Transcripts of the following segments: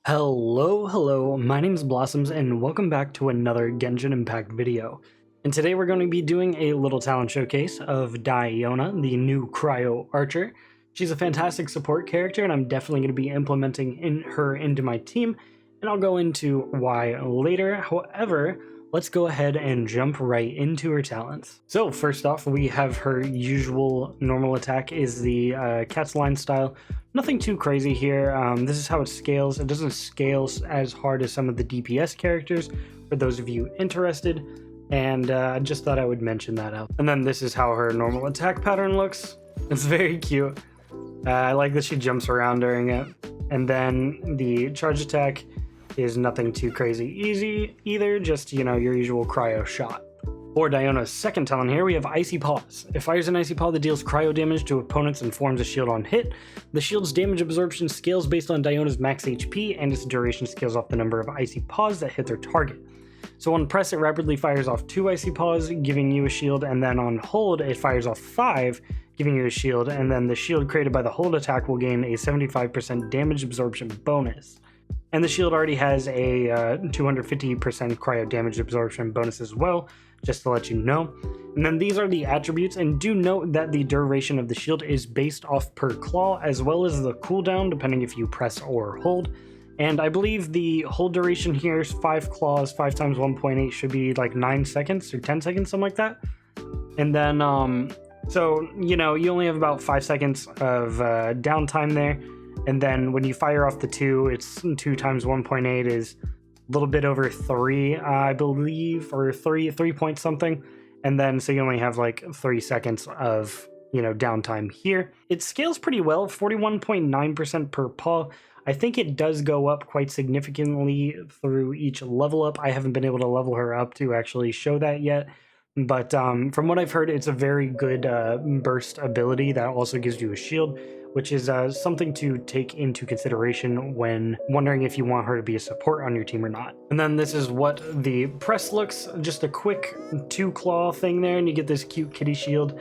Hello, my name is Blossoms and welcome back to another Genshin Impact video. And today we're going to be doing a little talent showcase of Diona, the new cryo archer. She's a fantastic support character and I'm definitely going to be implementing her into my team, and I'll go into why later. However, let's go ahead and jump right into her talents. So first off, we have her usual normal attack is the cat's line style. Nothing too crazy here. This is how it scales. It doesn't scale as hard as some of the DPS characters, for those of you interested, and I just thought I would mention that out. And then this is how her normal attack pattern looks. It's very cute. I like that she jumps around during it. And then the charge attack is nothing too crazy easy either, just, you know, your usual cryo shot. For Diona's second talent here, we have Icy Paws. It fires an Icy Paw that deals cryo damage to opponents and forms a shield on hit. The shield's damage absorption scales based on Diona's max HP, and its duration scales off the number of Icy Paws that hit their target. So on press, it rapidly fires off 2 Icy Paws, giving you a shield, and then on hold, it fires off 5, giving you a shield, and then the shield created by the hold attack will gain a 75% damage absorption bonus. And the shield already has a 250% cryo damage absorption bonus as well, just to let you know. And then these are the attributes, and do note that the duration of the shield is based off per claw, as well as the cooldown, depending if you press or hold. And I believe the hold duration here is 5 claws, 5 times 1.8 should be like 9 seconds or 10 seconds, something like that. And then, so, you know, you only have about 5 seconds of downtime there. And then when you fire off the 2, it's 2 times 1.8 is a little bit over 3, I believe, or 3 point something. And then so you only have like 3 seconds of, you know, downtime here. It scales pretty well, 41.9% per paw. I think it does go up quite significantly through each level up. I haven't been able to level her up to actually show that yet. But from what I've heard, it's a very good burst ability that also gives you a shield, which is something to take into consideration when wondering if you want her to be a support on your team or not. And then this is what the press looks, just a quick 2-claw thing there, and you get this cute kitty shield.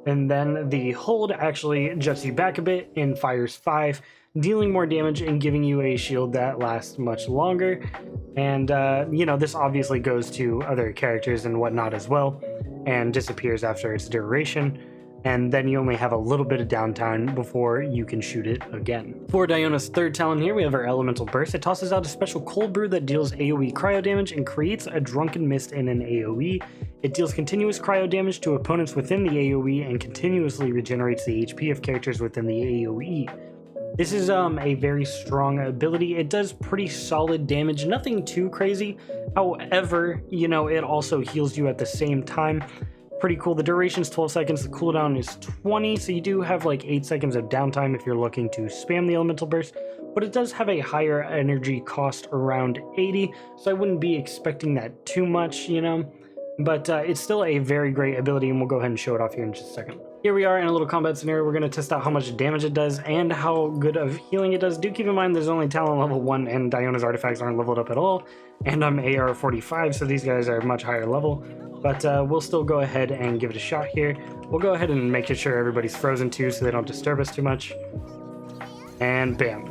And then the hold actually jets you back a bit and fires 5, dealing more damage and giving you a shield that lasts much longer. And, you know, this obviously goes to other characters and whatnot as well, and disappears after its duration. And then you only have a little bit of downtime before you can shoot it again. For Diona's third talent here, we have our Elemental Burst. It tosses out a special cold brew that deals AoE cryo damage and creates a drunken mist in an AoE. It deals continuous cryo damage to opponents within the AoE and continuously regenerates the HP of characters within the AoE. This is a very strong ability. It does pretty solid damage, nothing too crazy. However, you know, it also heals you at the same time. Pretty cool. The duration is 12 seconds, the cooldown is 20, so you do have like 8 seconds of downtime if you're looking to spam the Elemental Burst, but it does have a higher energy cost, around 80, so I wouldn't be expecting that too much, you know, but it's still a very great ability, and we'll go ahead and show it off here in just a second. Here we are in a little combat scenario. We're going to test out how much damage it does and how good of healing it does. Do keep in mind there's only talent level 1 and Diona's artifacts aren't leveled up at all, and I'm AR 45, so these guys are much higher level. But we'll still go ahead and give it a shot here. We'll go ahead and make sure everybody's frozen too so they don't disturb us too much. And bam.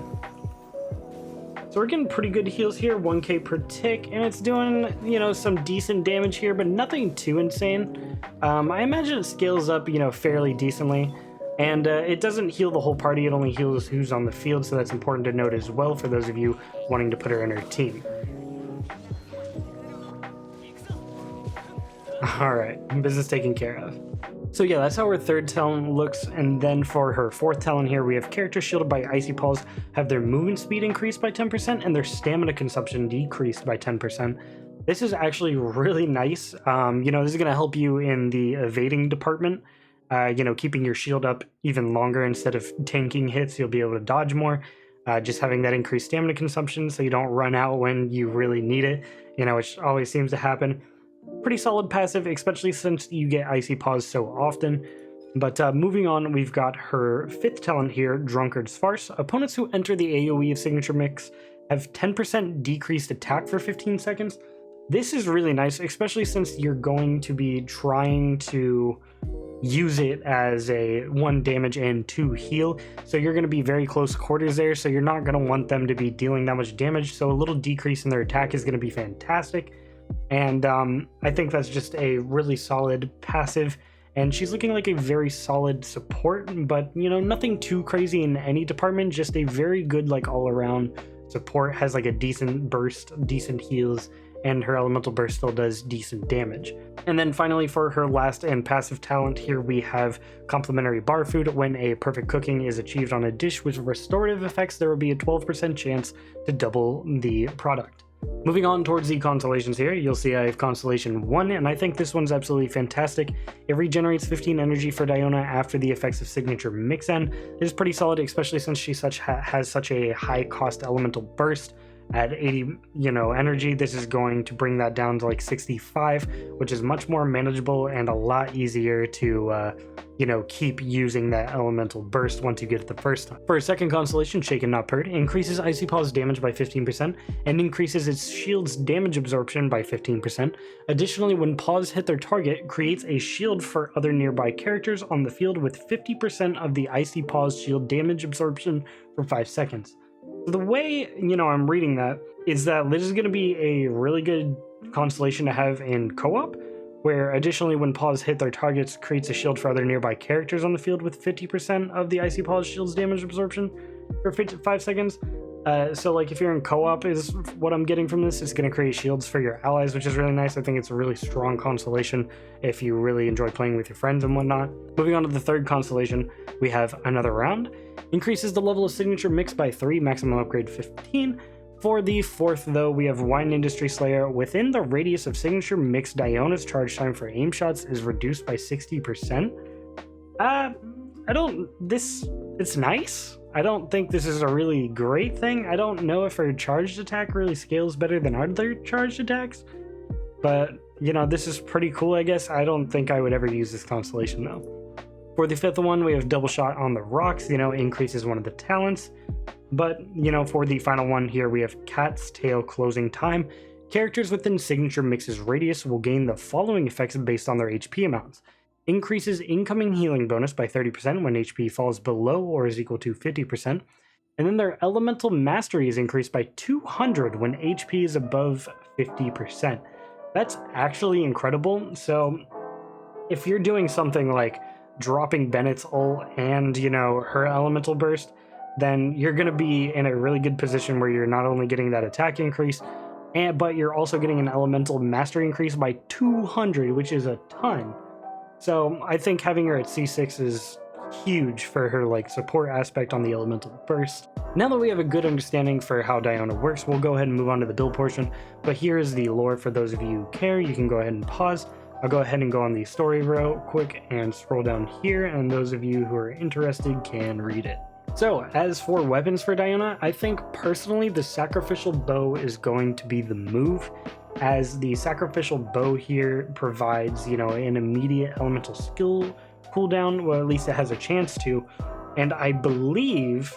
So we're getting pretty good heals here, 1k per tick, and it's doing, you know, some decent damage here, but nothing too insane. I imagine it scales up, you know, fairly decently. And it doesn't heal the whole party, it only heals who's on the field, so that's important to note as well for those of you wanting to put her in her team. Alright, business taken care of. So yeah, that's how her third talent looks, and then for her fourth talent here, we have characters shielded by Icy Paws have their movement speed increased by 10% and their stamina consumption decreased by 10%. This is actually really nice. You know, this is going to help you in the evading department, you know, keeping your shield up even longer. Instead of tanking hits, you'll be able to dodge more. Just having that increased stamina consumption so you don't run out when you really need it, you know, which always seems to happen. Pretty solid passive, especially since you get Icy Paws so often. But moving on, we've got her fifth talent here, Drunkard's Farce. Opponents who enter the AoE of Signature Mix have 10% decreased attack for 15 seconds. This is really nice, especially since you're going to be trying to use it as a 1 damage and 2 heal. So you're going to be very close quarters there, so you're not going to want them to be dealing that much damage. So a little decrease in their attack is going to be fantastic. And I think that's just a really solid passive. And she's looking like a very solid support, but you know, nothing too crazy in any department, just a very good like all-around support. Has like a decent burst, decent heals, and her elemental burst still does decent damage. And then finally, for her last and passive talent, here we have complimentary bar food. When a perfect cooking is achieved on a dish with restorative effects, there will be a 12% chance to double the product. Moving on towards the constellations here, you'll see I have Constellation 1, and I think this one's absolutely fantastic. It regenerates 15 energy for Diona after the effects of signature mix-in. This is pretty solid, especially since she has such a high cost elemental burst. At 80, energy, this is going to bring that down to like 65, which is much more manageable and a lot easier to, keep using that elemental burst once you get it the first time. For a second constellation, Shaken Not Purred, increases Icy Paw's damage by 15% and increases its shield's damage absorption by 15%. Additionally, when paws hit their target, creates a shield for other nearby characters on the field with 50% of the Icy Paw's shield damage absorption for 5 seconds. The way, I'm reading that is that this is going to be a really good constellation to have in co-op, where additionally when paws hit their targets, creates a shield for other nearby characters on the field with 50% of the Icy Paw's shield's damage absorption for 5 seconds. So like if you're in co-op is what I'm getting from this, it's going to create shields for your allies, which is really nice. I think it's a really strong constellation if you really enjoy playing with your friends and whatnot. Moving on to the third constellation, we have Another Round. Increases the level of signature mix by 3, maximum upgrade 15. For the fourth, though, we have Wine Industry Slayer. Within the radius of signature mix, Diona's charge time for aim shots is reduced by 60%. It's nice. I don't think this is a really great thing. I don't know if her charged attack really scales better than other charged attacks, but this is pretty cool, I guess. I don't think I would ever use this constellation though. For the fifth one, we have Double Shot on the Rocks, increases one of the talents. But, for the final one here, we have Cat's Tail Closing Time. Characters within signature mix's radius will gain the following effects based on their HP amounts. Increases incoming healing bonus by 30% when HP falls below or is equal to 50%. And then their elemental mastery is increased by 200 when HP is above 50%. That's actually incredible. So if you're doing something like dropping Bennett's ult and, her elemental burst, then you're going to be in a really good position where you're not only getting that attack increase, but you're also getting an elemental mastery increase by 200, which is a ton. So I think having her at C6 is huge for her support aspect on the elemental burst. Now that we have a good understanding for how Diona works, we'll go ahead and move on to the build portion. But here is the lore for those of you who care. You can go ahead and pause. I'll go ahead and go on the story real quick and scroll down here, and those of you who are interested can read it. So, as for weapons for Diona, I think personally the Sacrificial Bow is going to be the move, as the Sacrificial Bow here provides, an immediate elemental skill cooldown, well, at least it has a chance to. And I believe,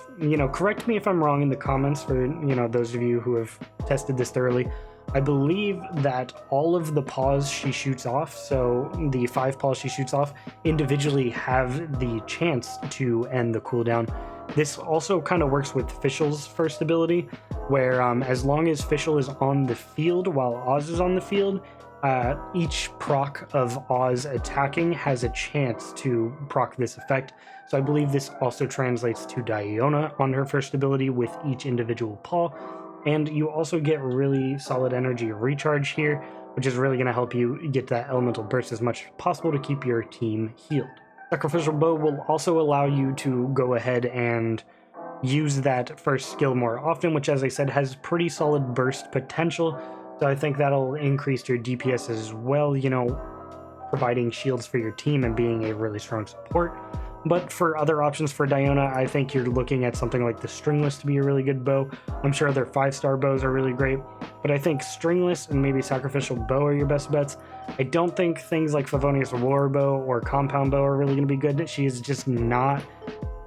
correct me if I'm wrong in the comments for, those of you who have tested this thoroughly, I believe that all of the paws she shoots off, so the 5 paws she shoots off, individually have the chance to end the cooldown. This also kind of works with Fischl's first ability, where as long as Fischl is on the field while Oz is on the field, each proc of Oz attacking has a chance to proc this effect. So I believe this also translates to Diona on her first ability with each individual paw. And you also get really solid energy recharge here, which is really going to help you get that elemental burst as much as possible to keep your team healed. Sacrificial Bow will also allow you to go ahead and use that first skill more often, which, as I said, has pretty solid burst potential. So I think that'll increase your DPS as well, providing shields for your team and being a really strong support. But for other options for Diona, I think you're looking at something like the Stringless to be a really good bow. I'm sure other 5-star bows are really great, but I think Stringless and maybe Sacrificial Bow are your best bets. I don't think things like Favonius War Bow or Compound Bow are really going to be good. She's just not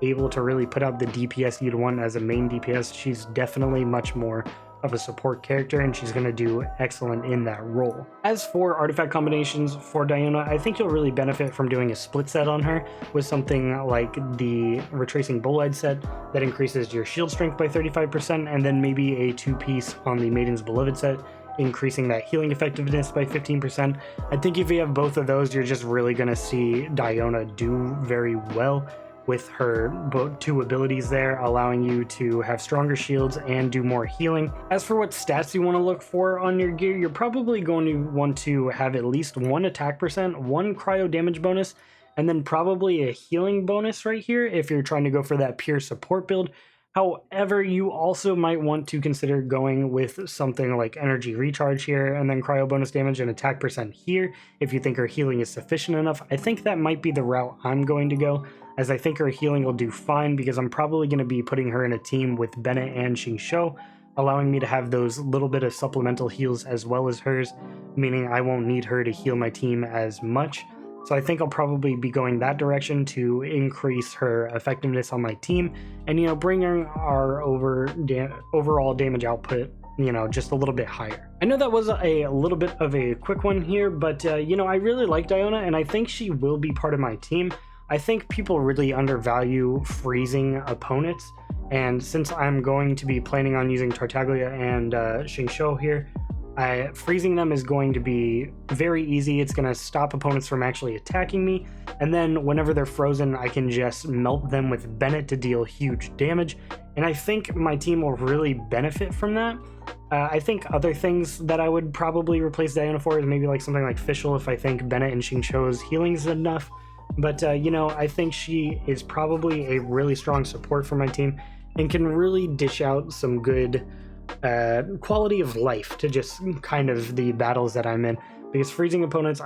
able to really put out the DPS you'd want as a main DPS. She's definitely much more of a support character, and she's going to do excellent in that role. As for artifact combinations for Diona, I think you'll really benefit from doing a split set on her with something like the Retracing Bolide set that increases your shield strength by 35%, and then maybe a 2-piece on the Maiden's Beloved set, increasing that healing effectiveness by 15%. I think if you have both of those, you're just really going to see Diona do very well with her two abilities there, allowing you to have stronger shields and do more healing. As for what stats you want to look for on your gear, you're probably going to want to have at least 1 attack percent, 1 cryo damage bonus, and then probably a healing bonus right here if you're trying to go for that pure support build. However, you also might want to consider going with something like energy recharge here, and then cryo bonus damage and attack percent here if you think her healing is sufficient enough. I think that might be the route I'm going to go, as I think her healing will do fine because I'm probably going to be putting her in a team with Bennett and Xingqiu, allowing me to have those little bit of supplemental heals as well as hers, meaning I won't need her to heal my team as much. So I think I'll probably be going that direction to increase her effectiveness on my team and, you know, bring our overall damage output, you know, just a little bit higher. I know that was a little bit of a quick one here, but, you know, I really like Diona and I think she will be part of my team. I think people really undervalue freezing opponents, and since I'm going to be planning on using Tartaglia and Xingqiu here, freezing them is going to be very easy. It's going to stop opponents from actually attacking me, and then whenever they're frozen, I can just melt them with Bennett to deal huge damage, and I think my team will really benefit from that. I think other things that I would probably replace Diona for is maybe like something like Fischl if I think Bennett and Xingqiu's healing is enough, but you know, I think she is probably a really strong support for my team and can really dish out some good quality of life to just kind of the battles that I'm in, because freezing opponents,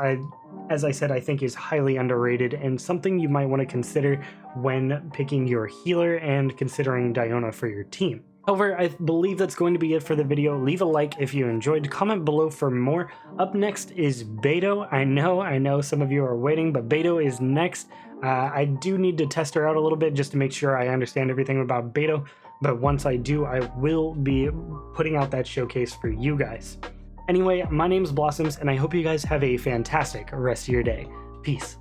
as I said, I think is highly underrated and something you might want to consider when picking your healer and considering Diona for your team. However, I believe that's going to be it for the video. Leave a like if you enjoyed, comment below for more. Up next is Beidou. I know some of you are waiting, but Beidou is next. I do need to test her out a little bit just to make sure I understand everything about Beidou, but once I do, I will be putting out that showcase for you guys. Anyway, my name's Blossoms, and I hope you guys have a fantastic rest of your day. Peace.